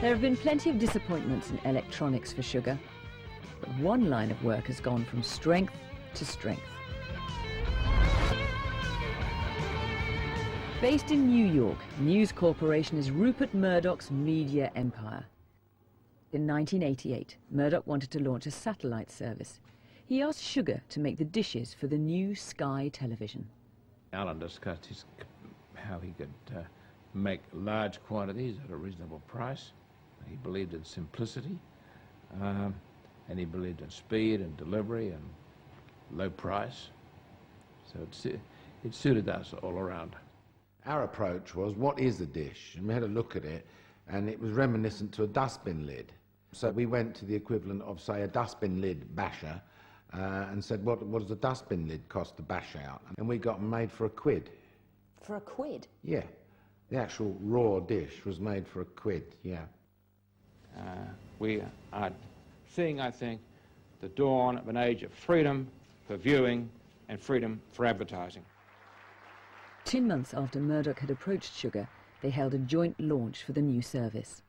There have been plenty of disappointments in electronics for Sugar, but one line of work has gone from strength to strength. Based in New York, News Corporation is Rupert Murdoch's media empire. In 1988, Murdoch wanted to launch a satellite service. He asked Sugar to make the dishes for the new Sky television. Alan discussed how he could make large quantities at a reasonable price. He believed in simplicity, and he believed in speed and delivery and low price. So it suited us all around. Our approach was, what is a dish? And we had a look at it, and it was reminiscent to a dustbin lid. So we went to the equivalent of, say, a dustbin lid basher, and said, what does a dustbin lid cost to bash out? And we got them made for £1. For £1? Yeah. The actual raw dish was made for £1, yeah. We are seeing, I think, the dawn of an age of freedom for viewing and freedom for advertising. 10 months after Murdoch had approached Sugar, they held a joint launch for the new service.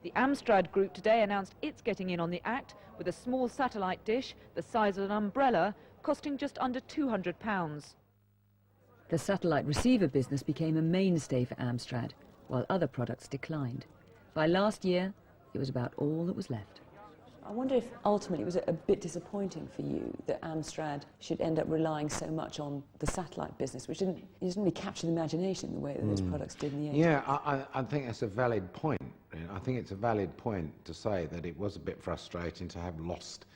The Amstrad group today announced it's getting in on the act with a small satellite dish the size of an umbrella, costing just under £200. The satellite receiver business became a mainstay for Amstrad, while other products declined. By last year, it was about all that was left. I wonder if ultimately it was a bit disappointing for you that Amstrad should end up relying so much on the satellite business, which didn't really capture the imagination the way that those products did in the 80s. Yeah, I think that's a valid point. I think it's a valid point to say that it was a bit frustrating to have lost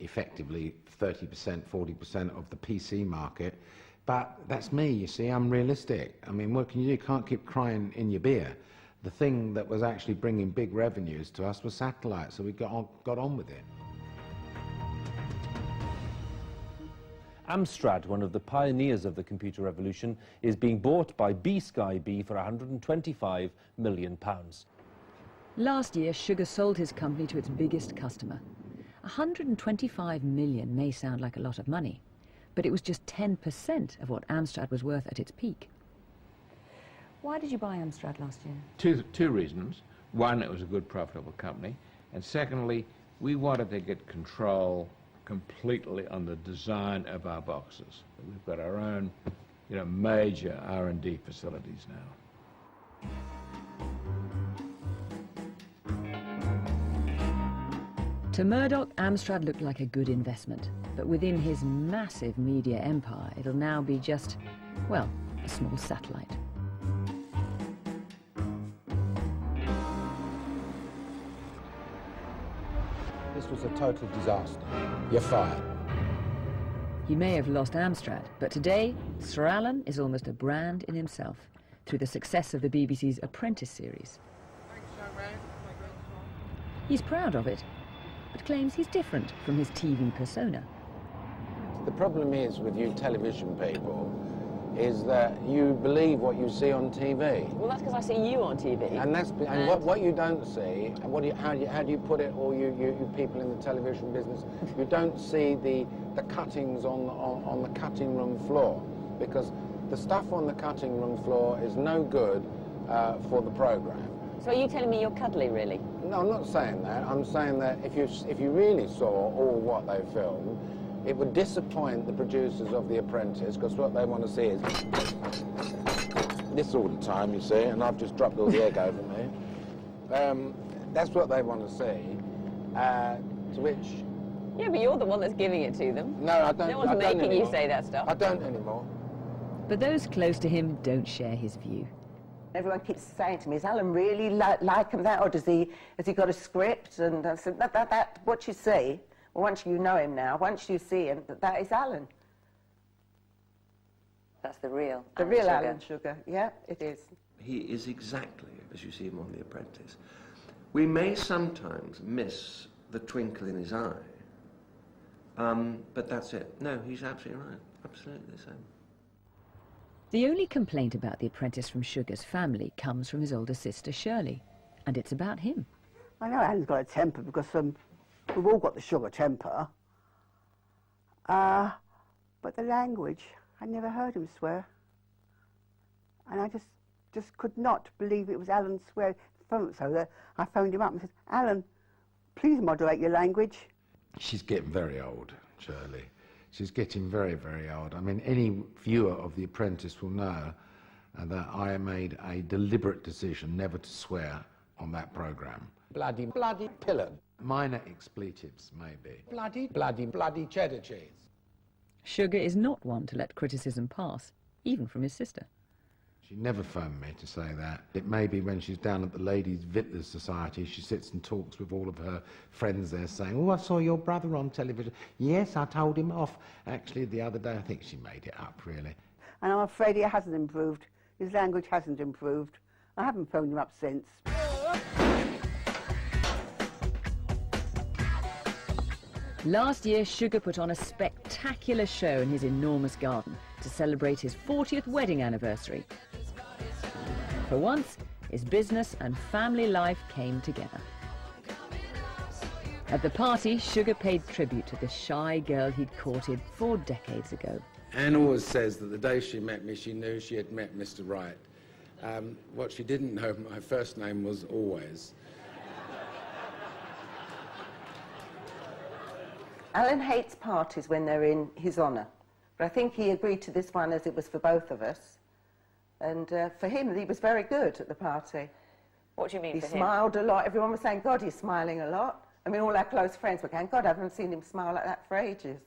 effectively 30%, 40% of the PC market. But that's me, you see, I'm realistic. I mean, what can you do? You can't keep crying in your beer. The thing that was actually bringing big revenues to us was satellite, so we got on with it. Amstrad, one of the pioneers of the computer revolution, is being bought by Sky B for £125 million. Last year, Sugar sold his company to its biggest customer. 125 million may sound like a lot of money, but it was just 10% of what Amstrad was worth at its peak. Why did you buy Amstrad last year? Two reasons. One, it was a good, profitable company. And secondly, we wanted to get control completely on the design of our boxes. We've got our own, major R&D facilities now. To Murdoch, Amstrad looked like a good investment, but within his massive media empire, it'll now be just, well, a small satellite. This was a total disaster. You're fired. He may have lost Amstrad, but today, Sir Alan is almost a brand in himself through the success of the BBC's Apprentice series. He's proud of it, but claims he's different from his TV persona. The problem is with you television people is that you believe what you see on TV. Well, that's because I see you on TV. And what you don't see, and how do you put it, all you people in the television business, you don't see the cuttings on the cutting room floor, because the stuff on the cutting room floor is no good for the program. So are you telling me you're cuddly, really? No, I'm not saying that. I'm saying that if you really saw all what they filmed, it would disappoint the producers of The Apprentice, because what they want to see is this all the time, you see, and I've just dropped all the egg over me. That's what they want to see, to which... Yeah, but you're the one that's giving it to them. No, I don't. No one's making you say that stuff. I don't anymore. But those close to him don't share his view. Everyone keeps saying to me, is Alan really like him that, or has he got a script? And I said, that what you see, well, once you know him now, once you see him, that is Alan. That's the real Alan Sugar, yeah, it is. He is exactly as you see him on The Apprentice. We may sometimes miss the twinkle in his eye, but that's it. No, he's absolutely right, absolutely the same. The only complaint about The Apprentice from Sugar's family comes from his older sister, Shirley, and it's about him. I know Alan's got a temper because we've all got the Sugar temper. But the language, I never heard him swear. And I just could not believe it was Alan swear. I phoned him up and said, Alan, please moderate your language. She's getting very old, Shirley. She's getting very, very old. I mean, any viewer of The Apprentice will know that I made a deliberate decision never to swear on that programme. Bloody pillar. Minor expletives, maybe. Bloody cheddar cheese. Sugar is not one to let criticism pass, even from his sister. She never phoned me to say that. It may be when she's down at the Ladies' Vintners Society, she sits and talks with all of her friends there saying, oh, I saw your brother on television. Yes, I told him off. Actually, the other day, I think she made it up, really. And I'm afraid it hasn't improved. His language hasn't improved. I haven't phoned him up since. Last year, Sugar put on a spectacular show in his enormous garden to celebrate his 40th wedding anniversary. For once, his business and family life came together. At the party, Sugar paid tribute to the shy girl he'd courted 4 decades ago. Anne always says that the day she met me, she knew she had met Mr. Right. What she didn't know, my first name was Always. Alan hates parties when they're in his honour, but I think he agreed to this one as it was for both of us. And for him, he was very good at the party. What do you mean he for him? He smiled a lot. Everyone was saying, God, he's smiling a lot. I mean, all our close friends were going, God, I haven't seen him smile like that for ages.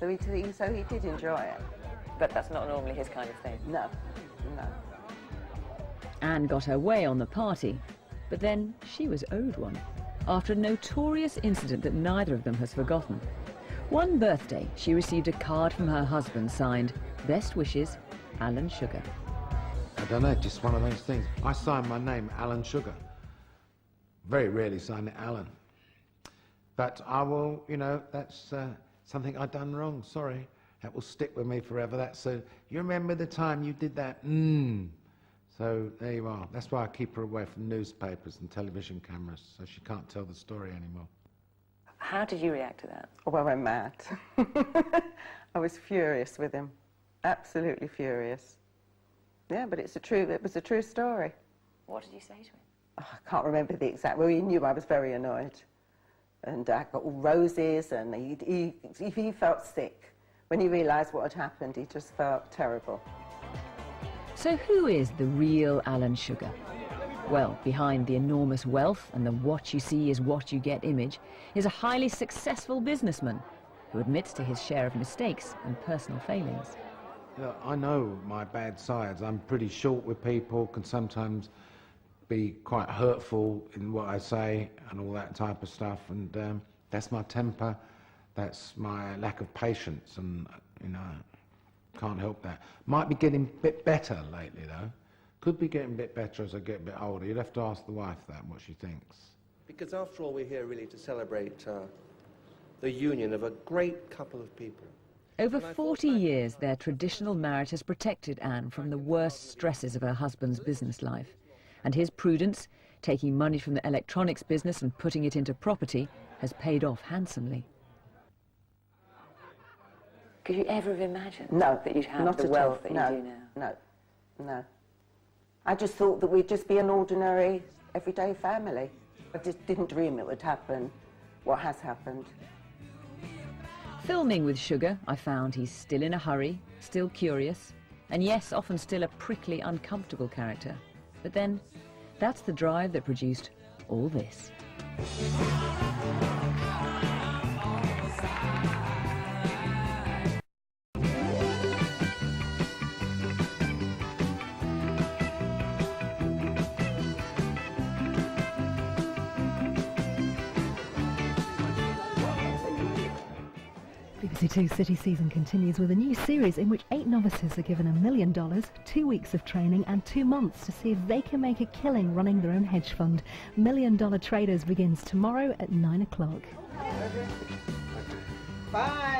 So he did enjoy it. But that's not normally his kind of thing. No, no. Anne got her way on the party, but then she was owed one, after a notorious incident that neither of them has forgotten. One birthday, she received a card from her husband signed, Best Wishes, Alan Sugar. I don't know, just one of those things. I sign my name, Alan Sugar. Very rarely sign it Alan. But I will, you know, that's something I've done wrong, sorry. That will stick with me forever. That's you remember the time you did that? So there you are. That's why I keep her away from newspapers and television cameras, so she can't tell the story anymore. How did you react to that? Oh, I went mad. I was furious with him. Absolutely furious. Yeah, but it was a true story. What did you say to him? Oh, I can't remember the exact... Well, he knew I was very annoyed. And I got all roses, and he felt sick. When he realised what had happened, he just felt terrible. So who is the real Alan Sugar? Well, behind the enormous wealth and the what you see is what you get image is a highly successful businessman who admits to his share of mistakes and personal failings. Look, I know my bad sides. I'm pretty short with people, can sometimes be quite hurtful in what I say and all that type of stuff, and that's my temper, that's my lack of patience, and, you know, can't help that. Might be getting a bit better lately, though. Could be getting a bit better as I get a bit older. You'd have to ask the wife that, what she thinks. Because after all, we're here really to celebrate the union of a great couple of people. Over 40 years, their traditional marriage has protected Anne from the worst stresses of her husband's business life. And his prudence, taking money from the electronics business and putting it into property, has paid off handsomely. Could you ever have imagined that you'd have the wealth that you do now? No. I just thought that we'd just be an ordinary, everyday family. I just didn't dream it would happen, what has happened. Filming with Sugar, I found he's still in a hurry, still curious, and yes, often still a prickly, uncomfortable character. But then, that's the drive that produced all this. BBC Two City season continues with a new series in which 8 novices are given $1 million, 2 weeks of training and 2 months to see if they can make a killing running their own hedge fund. $1 Million Traders begins tomorrow at 9 o'clock. Bye.